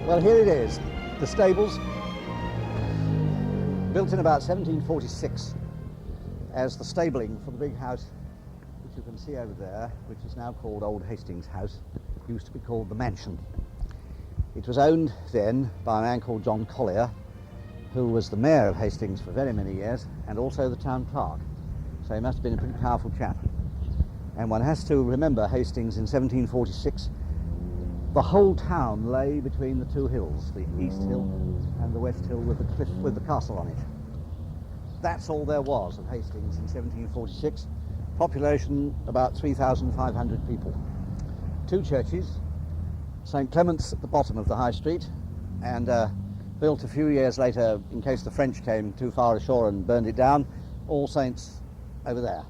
Well, here it is, the stables, built in about 1746 as the stabling for the big house which you can see over there, which is now called Old Hastings House, used to be called the Mansion. It was owned then by a man called John Collier, who was the mayor of Hastings for very many years and also the town clerk. So he must have been a pretty powerful chap. And one has to remember Hastings in 1746. The whole town lay between the two hills, the East Hill and the West Hill with the cliff with the castle on it. That's all there was of Hastings in 1746. Population about 3,500 people. Two churches, St. Clement's at the bottom of the High Street, and built a few years later in case the French came too far ashore and burned it down, All Saints over there.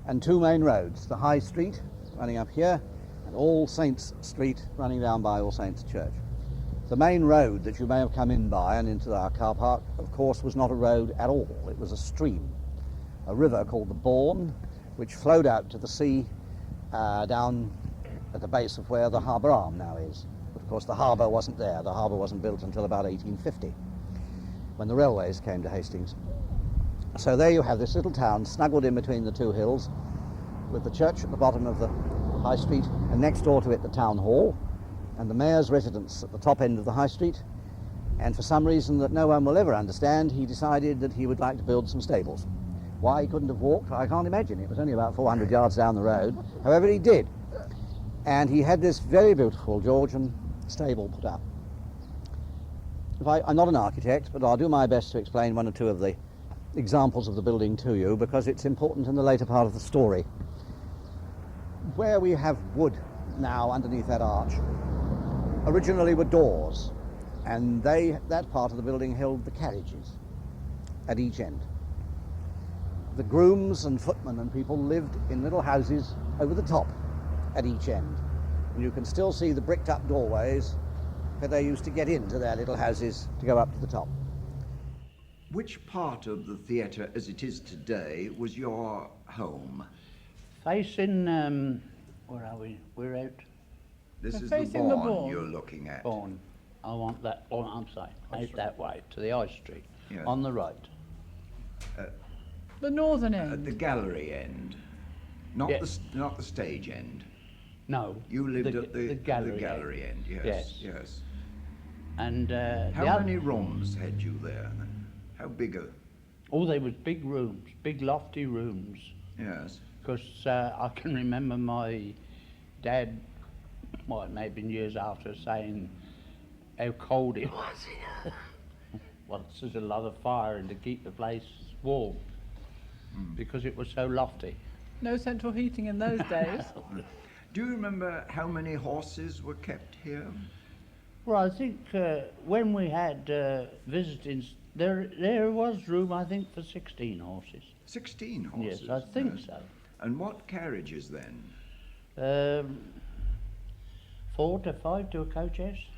And two main roads, the High Street running up here and All Saints Street running down by All Saints Church. The main road that you may have come in by and into our car park, of course, was not a road at all. It was a stream, a river called the Bourne, which flowed out to the sea down at the base of where the harbour arm now is. But of course the harbour wasn't there. The harbour wasn't built until about 1850, when the railways came to Hastings. So there you have this little town snuggled in between the two hills, with the church at the bottom of the High Street, and next door to it the town hall, and the mayor's residence at the top end of the High Street. And for some reason that no one will ever understand, he decided that he would like to build some stables. Why he couldn't have walked, I can't imagine. It was only about 400 yards down the road. However, he did. And he had this very beautiful Georgian stable put up. I'm not an architect, but I'll do my best to explain one or two of the examples of the building to you, because it's important in the later part of the story. Where we have wood now underneath that arch, originally were doors, and that part of the building held the carriages at each end. The grooms and footmen and people lived in little houses over the top at each end. And you can still see the bricked up doorways where they used to get into their little houses to go up to the top. Which part of the theatre as it is today was your home? Facing, where are we? We're out. This We're is the facing the Bourne Bourne. you're looking at. Bourne. I want that, oh, I'm sorry, out that way, to the High Street, Yeah. on the right. The northern At end. the gallery end, not Yes. not the stage end. No. You lived at the gallery, gallery end. Yes. Yes. Yes. And How many rooms had you there? How big a? Oh, they was big rooms, big lofty rooms. Yes. Because I can remember my dad, well, it may have been years after, saying how cold it was here. Well, there's a lot of fire and to keep the place warm, because it was so lofty. No central heating in those days. Do you remember how many horses were kept here? Well, I think when we had visitings, there was room, I think, for 16 horses. 16 horses. Yes, I think so. And what carriages then? 4 to 5 to a coach house.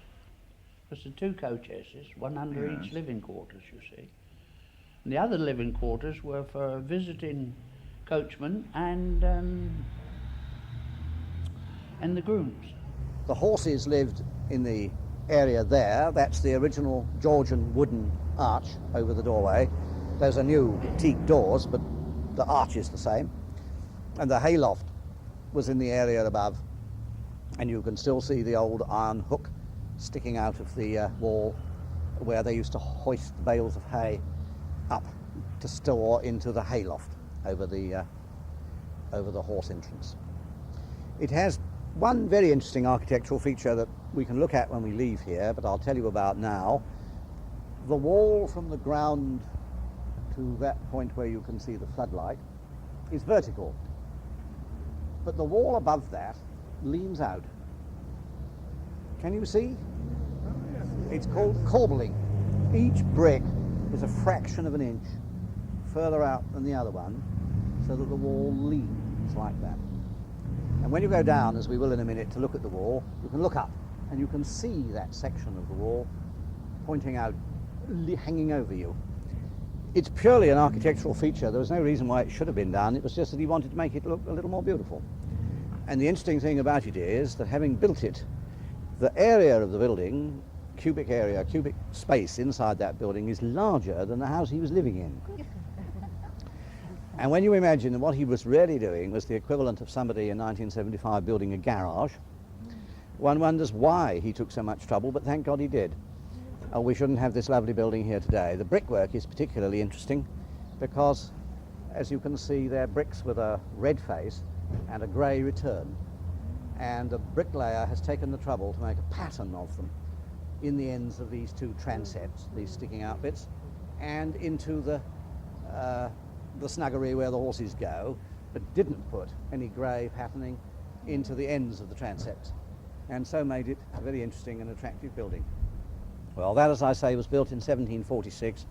Because the two coach houses, one under Yes. each living quarters, you see. And the other living quarters were for visiting coachmen and the grooms. The horses lived in the area there. That's the original Georgian wooden arch over the doorway. Those are new teak doors, but the arch is the same. And the hayloft was in the area above, and you can still see the old iron hook sticking out of the wall where they used to hoist the bales of hay up to store into the hayloft over the horse entrance. It has one very interesting architectural feature that we can look at when we leave here, but I'll tell you about now. The wall from the ground to that point where you can see the floodlight is vertical, but the wall above that leans out. Can you see? It's called corbelling. Each brick is a fraction of an inch further out than the other one, so that the wall leans like that. And when you go down, as we will in a minute, to look at the wall, you can look up and you can see that section of the wall pointing out, hanging over you. It's purely an architectural feature. There was no reason why it should have been done. It was just that he wanted to make it look a little more beautiful. And the interesting thing about it is that having built it, the area of the building cubic area, cubic space inside that building is larger than the house he was living in. And when you imagine that what he was really doing was the equivalent of somebody in 1975 building a garage, one wonders why he took so much trouble, but thank God he did. Oh, we shouldn't have this lovely building here today. The brickwork is particularly interesting because, as you can see, they're bricks with a red face and a grey return. And the bricklayer has taken the trouble to make a pattern of them in the ends of these two transepts, these sticking out bits, and into the snuggery where the horses go, but didn't put any grey patterning into the ends of the transepts, and so made it a very interesting and attractive building. Well, that, as I say, was built in 1746,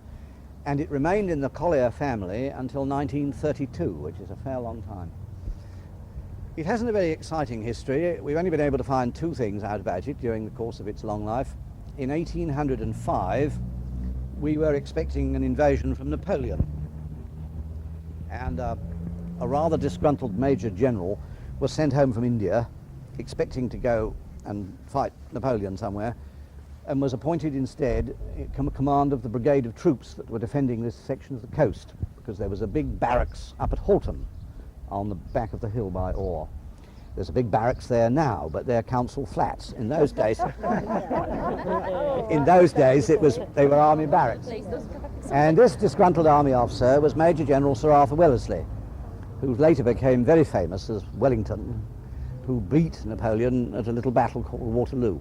and it remained in the Collier family until 1932, which is a fair long time. It hasn't a very exciting history. We've only been able to find two things out about it during the course of its long life. In 1805, we were expecting an invasion from Napoleon, and a rather disgruntled Major General was sent home from India expecting to go and fight Napoleon somewhere, and was appointed instead in command of the brigade of troops that were defending this section of the coast, because there was a big barracks up at Halton on the back of the hill by Orr. There's a big barracks there now, but they're council flats. In those days, they were army barracks. And this disgruntled army officer was Major General Sir Arthur Wellesley, who later became very famous as Wellington, who beat Napoleon at a little battle called Waterloo.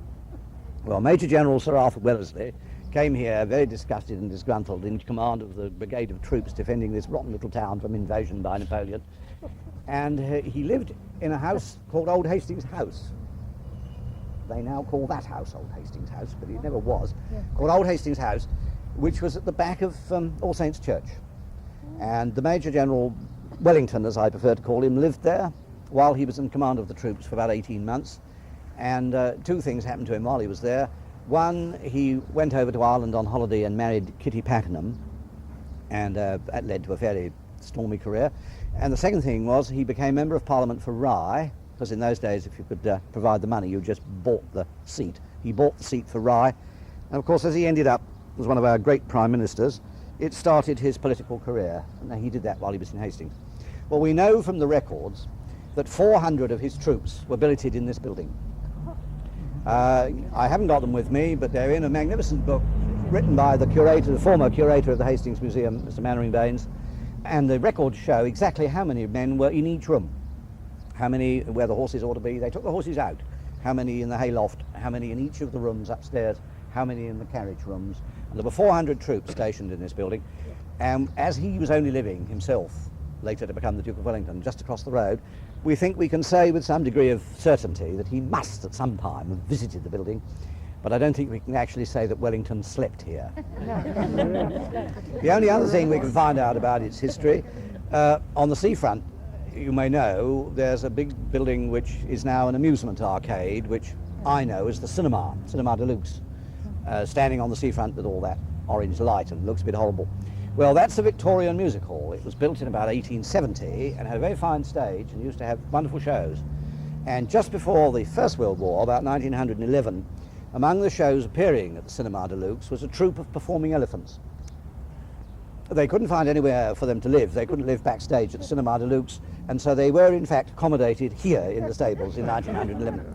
Well, Major General Sir Arthur Wellesley came here very disgusted and disgruntled in command of the brigade of troops defending this rotten little town from invasion by Napoleon. And he lived in a house called Old Hastings House. They now call that house Old Hastings House, but it never was. Called Old Hastings House, which was at the back of All Saints Church. And the Major General Wellington, as I prefer to call him, lived there while he was in command of the troops for about 18 months. And two things happened to him while he was there. One, he went over to Ireland on holiday and married Kitty Pakenham, and that led to a fairly stormy career. And the second thing was he became Member of Parliament for Rye, because in those days if you could provide the money you just bought the seat. He bought the seat for Rye, and of course as he ended up as one of our great Prime Ministers, it started his political career, and he did that while he was in Hastings. Well, we know from the records that 400 of his troops were billeted in this building. I haven't got them with me, but they're in a magnificent book written by the curator, the former curator of the Hastings Museum, Mr. Mannering Baines, and the records show exactly how many men were in each room, how many where the horses ought to be. They took the horses out, how many in the hayloft, how many in each of the rooms upstairs, how many in the carriage rooms. And there were 400 troops stationed in this building, and as he was only living himself, later to become the Duke of Wellington, just across the road, we think we can say with some degree of certainty that he must at some time have visited the building, but I don't think we can actually say that Wellington slept here. The only other thing we can find out about its history, on the seafront, you may know, there's a big building which is now an amusement arcade, which I know as the Cinema Deluxe, standing on the seafront with all that orange light and looks a bit horrible. Well, that's the Victorian Music Hall. It was built in about 1870 and had a very fine stage and used to have wonderful shows. And just before the First World War, about 1911, among the shows appearing at the Cinema Deluxe was a troupe of performing elephants. They couldn't find anywhere for them to live. They couldn't live backstage at the Cinema Deluxe, and so they were in fact accommodated here in the stables in 1911.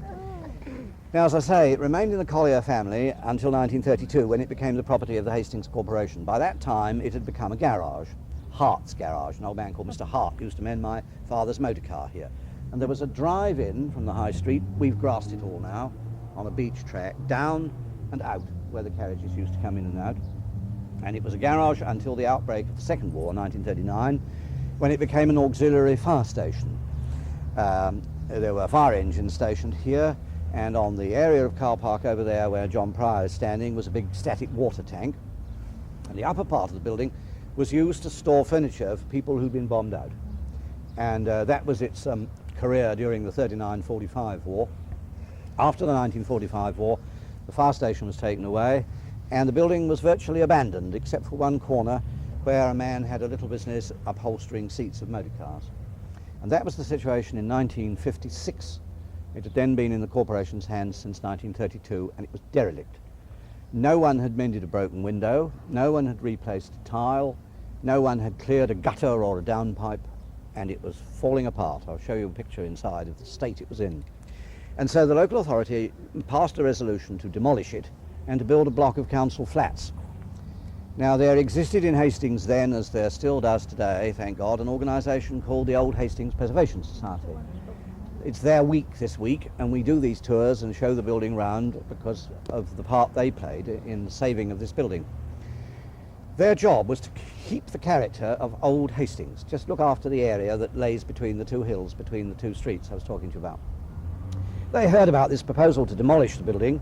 Now, as I say, it remained in the Collier family until 1932, when it became the property of the Hastings Corporation. By that time, it had become a garage, Hart's garage. An old man called Mr. Hart used to mend my father's motor car here. And there was a drive-in from the high street, we've grassed it all now, on a beach track, down and out, where the carriages used to come in and out. And it was a garage until the outbreak of the Second War, 1939, when it became an auxiliary fire station. There were fire engines stationed here, and on the area of car park over there where John Pryor is standing was a big static water tank. And the upper part of the building was used to store furniture for people who'd been bombed out. And that was its career during the 39-45 war. After the 1945 war, the fire station was taken away, and the building was virtually abandoned, except for one corner where a man had a little business upholstering seats of motor cars. And that was the situation in 1956. It had then been in the corporation's hands since 1932, and it was derelict. No one had mended a broken window, no one had replaced a tile, no one had cleared a gutter or a downpipe, and it was falling apart. I'll show you a picture inside of the state it was in. And so the local authority passed a resolution to demolish it and to build a block of council flats. Now, there existed in Hastings then, as there still does today, thank God, an organisation called the Old Hastings Preservation Society. It's their week this week, and we do these tours and show the building round because of the part they played in the saving of this building. Their job was to keep the character of Old Hastings, just look after the area that lays between the two hills, between the two streets I was talking to you about. They heard about this proposal to demolish the building,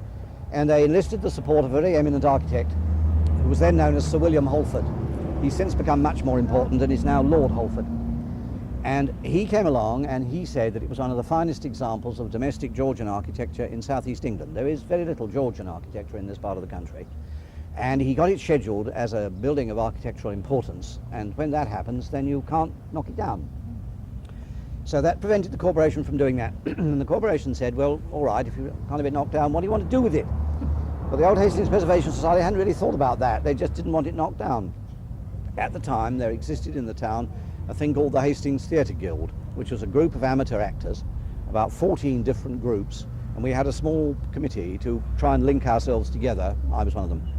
and they enlisted the support of a very eminent architect who was then known as Sir William Holford. He's since become much more important and is now Lord Holford. And he came along and he said that it was one of the finest examples of domestic Georgian architecture in southeast England. There is very little Georgian architecture in this part of the country. And he got it scheduled as a building of architectural importance, and when that happens then you can't knock it down. So that prevented the corporation from doing that. And the corporation said, well, all right, if you can't have it knocked down, what do you want to do with it? Well, the Old Hastings Preservation Society hadn't really thought about that. They just didn't want it knocked down. At the time, there existed in the town a thing called the StablesTheatre Guild, which was a group of amateur actors, about 14 different groups, and we had a small committee to try and link ourselves together. I was one of them.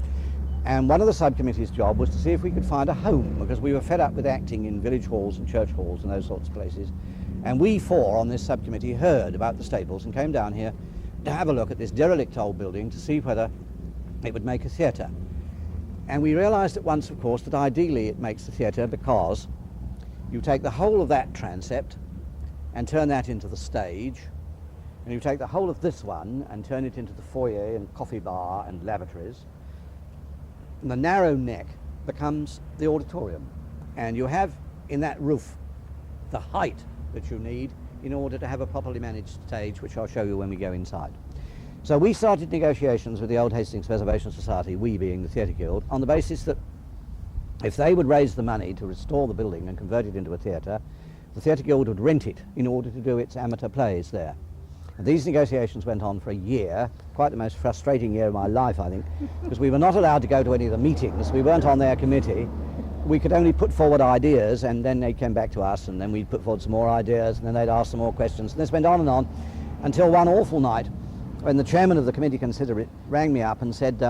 And one of the subcommittee's job was to see if we could find a home, because we were fed up with acting in village halls and church halls and those sorts of places. And we four on this subcommittee heard about the stables and came down here to have a look at this derelict old building to see whether it would make a theatre. And we realised at once, of course, that ideally it makes a theatre because you take the whole of that transept and turn that into the stage, and you take the whole of this one and turn it into the foyer and coffee bar and lavatories. And the narrow neck becomes the auditorium, and you have in that roof the height that you need in order to have a properly managed stage, which I'll show you when we go inside. So we started negotiations with the Old Hastings Preservation Society, we being the Theatre Guild, on the basis that if they would raise the money to restore the building and convert it into a theatre, the Theatre Guild would rent it in order to do its amateur plays there. And these negotiations went on for a year, quite the most frustrating year of my life, I think, because we were not allowed to go to any of the meetings. We weren't on their committee. We could only put forward ideas, and then they came back to us, and then we'd put forward some more ideas, and then they'd ask some more questions. And this went on and on until one awful night when the chairman of the committee considered it rang me up and said,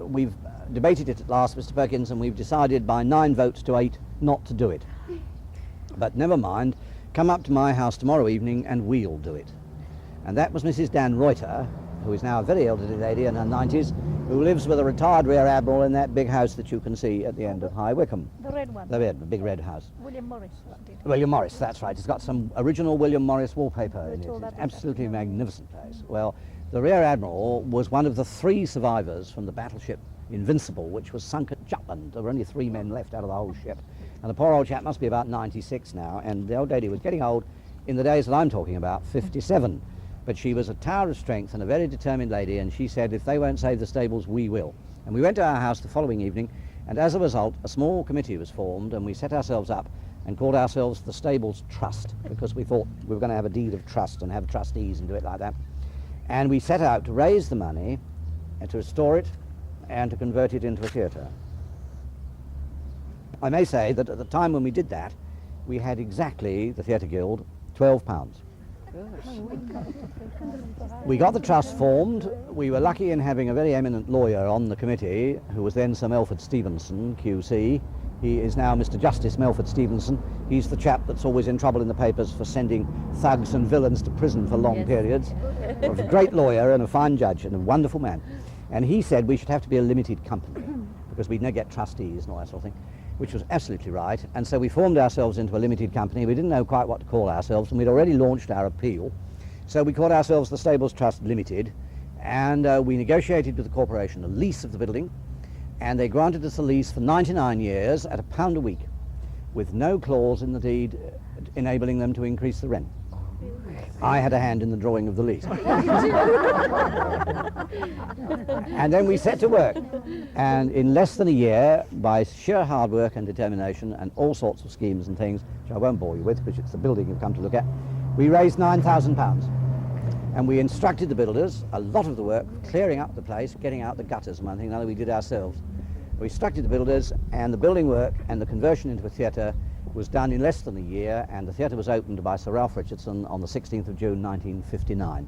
we've debated it at last, Mr. Perkins, and we've decided by 9 votes to 8 not to do it. But never mind, come up to my house tomorrow evening and we'll do it. And that was Mrs. Dan Reuter, who is now a very elderly lady in her 90s, who lives with a retired rear admiral in that big house that you can see at the end of High Wycombe. The red one. The big red house. William Morris did. William Morris, that's right. It's got some original William Morris wallpaper in it. all It's that absolutely effect, yeah. magnificent place. Well, the rear admiral was one of the 3 survivors from the battleship Invincible, which was sunk at Jutland. There were only 3 men left out of the whole ship. And the poor old chap must be about 96 now, and the old lady was getting old in the days that I'm talking about, 57. But she was a tower of strength and a very determined lady, and she said, if they won't save the stables, we will. And we went to our house the following evening, and as a result, a small committee was formed, and we set ourselves up and called ourselves the Stables Trust, because we thought we were going to have a deed of trust and have trustees and do it like that. And we set out to raise the money and to restore it and to convert it into a theatre. I may say that at the time when we did that, we had exactly, the Theatre Guild, £12. We got the trust formed. We were lucky in having a very eminent lawyer on the committee, who was then Sir Melford Stevenson, QC. He is now Mr. Justice Melford Stevenson. He's the chap that's always in trouble in the papers for sending thugs and villains to prison for long periods. A great lawyer and a fine judge and a wonderful man. And he said we should have to be a limited company because we'd never get trustees and all that sort of thing, which was absolutely right. And so we formed ourselves into a limited company. We didn't know quite what to call ourselves, and we'd already launched our appeal. So we called ourselves the Stables Trust Limited, and we negotiated with the corporation a lease of the building, and they granted us a lease for 99 years at £1 a week, with no clause in the deed enabling them to increase the rent. I had a hand in the drawing of the lease. And then we set to work, and in less than a year, by sheer hard work and determination and all sorts of schemes and things, which I won't bore you with, because it's the building you've come to look at, we raised £9,000. And we instructed the builders, a lot of the work, clearing up the place, getting out the gutters, and I think none of we did ourselves. We instructed the builders, and the building work and the conversion into a theatre was done in less than a year, and the theatre was opened by Sir Ralph Richardson on the 16th of June 1959.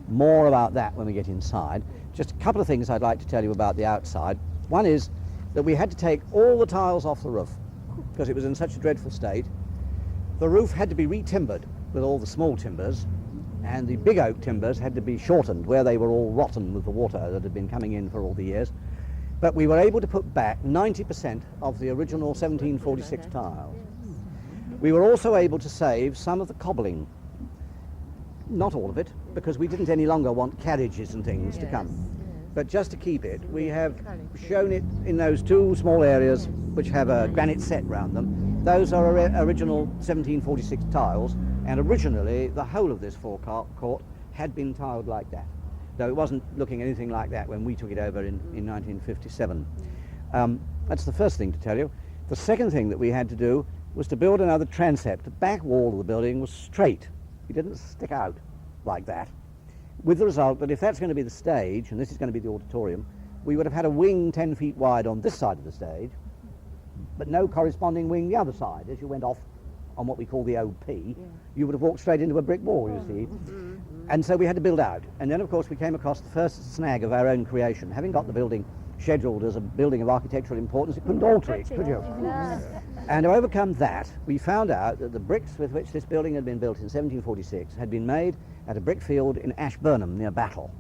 More about that when we get inside. Just a couple of things I'd like to tell you about the outside. One is that we had to take all the tiles off the roof because it was in such a dreadful state. The roof had to be re-timbered with all the small timbers, and the big oak timbers had to be shortened where they were all rotten with the water that had been coming in for all the years. But we were able to put back 90% of the original 1746 tiles. We were also able to save some of the cobbling. Not all of it, because we didn't any longer want carriages and things to come. But just to keep it, we have shown it in those two small areas which have a granite set round them. Those are original 1746 tiles, and originally the whole of this forecourt had been tiled like that, though it wasn't looking anything like that when we took it over in 1957. That's the first thing to tell you. The second thing that we had to do was to build another transept. The back wall of the building was straight. It didn't stick out like that, with the result that if that's going to be the stage, and this is going to be the auditorium, we would have had a wing 10 feet wide on this side of the stage, but no corresponding wing the other side. As you went off on what we call the OP, you would have walked straight into a brick wall, you see. And so we had to build out. And then, of course, we came across the first snag of our own creation. Having got the building scheduled as a building of architectural importance, it couldn't alter it, could you? And to overcome that, we found out that the bricks with which this building had been built in 1746 had been made at a brick field in Ashburnham near Battle,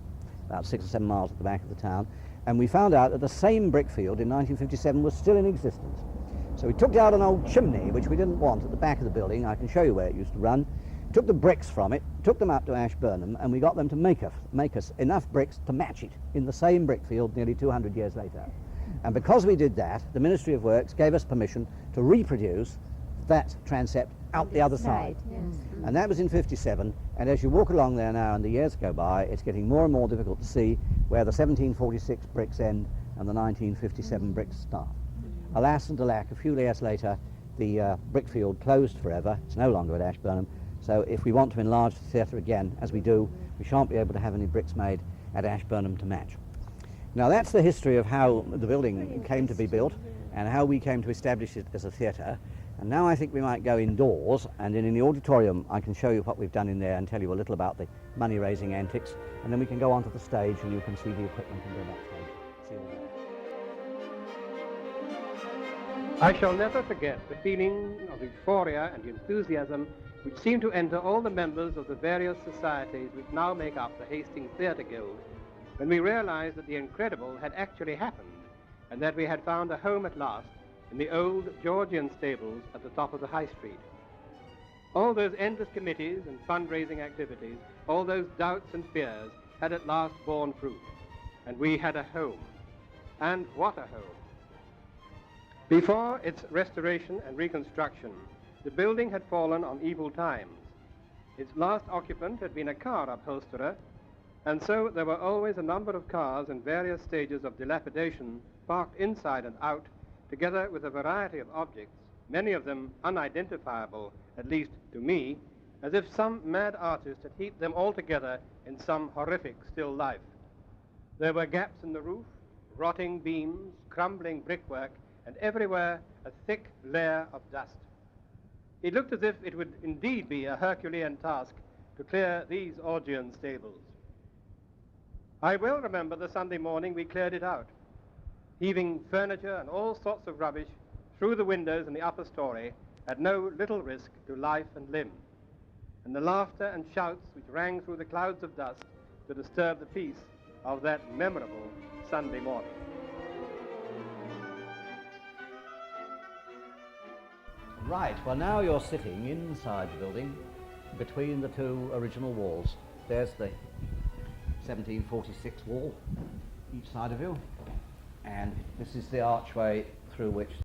about 6 or 7 miles at the back of the town. And we found out that the same brick field in 1957 was still in existence. So we took down an old chimney, which we didn't want, at the back of the building. I can show you where it used to run. Took the bricks from it, took them up to Ashburnham, and we got them to make us enough bricks to match it in the same brick field nearly 200 years later. And because we did that, the Ministry of Works gave us permission to reproduce that transept out the other side. And that was in 57, and as you walk along there now and the years go by, it's getting more and more difficult to see where the 1746 bricks end and the 1957 bricks start. Alas and alack, a few years later, the brick field closed forever. It's no longer at Ashburnham. So if we want to enlarge the theatre again, as we do, we shan't be able to have any bricks made at Ashburnham to match. Now that's the history of how the building came to be built and how we came to establish it as a theatre. And now I think we might go indoors, and in the auditorium I can show you what we've done in there and tell you a little about the money-raising antics, and then we can go onto the stage and you can see the equipment and go backstage. See all that. I shall never forget the feeling of euphoria and enthusiasm which seemed to enter all the members of the various societies which now make up the Hastings Theatre Guild when we realized that the incredible had actually happened and that we had found a home at last in the old Georgian stables at the top of the High Street. All those endless committees and fundraising activities, all those doubts and fears had at last borne fruit, and we had a home. And what a home! Before its restoration and reconstruction, the building had fallen on evil times. Its last occupant had been a car upholsterer, and so there were always a number of cars in various stages of dilapidation parked inside and out, together with a variety of objects, many of them unidentifiable, at least to me, as if some mad artist had heaped them all together in some horrific still life. There were gaps in the roof, rotting beams, crumbling brickwork, and everywhere a thick layer of dust. It looked as if it would indeed be a Herculean task to clear these Augean stables. I well remember the Sunday morning we cleared it out, heaving furniture and all sorts of rubbish through the windows in the upper story at no little risk to life and limb, and the laughter and shouts which rang through the clouds of dust to disturb the peace of that memorable Sunday morning. Right, well now you're sitting inside the building between the two original walls. There's the 1746 wall, each side of you, and this is the archway through which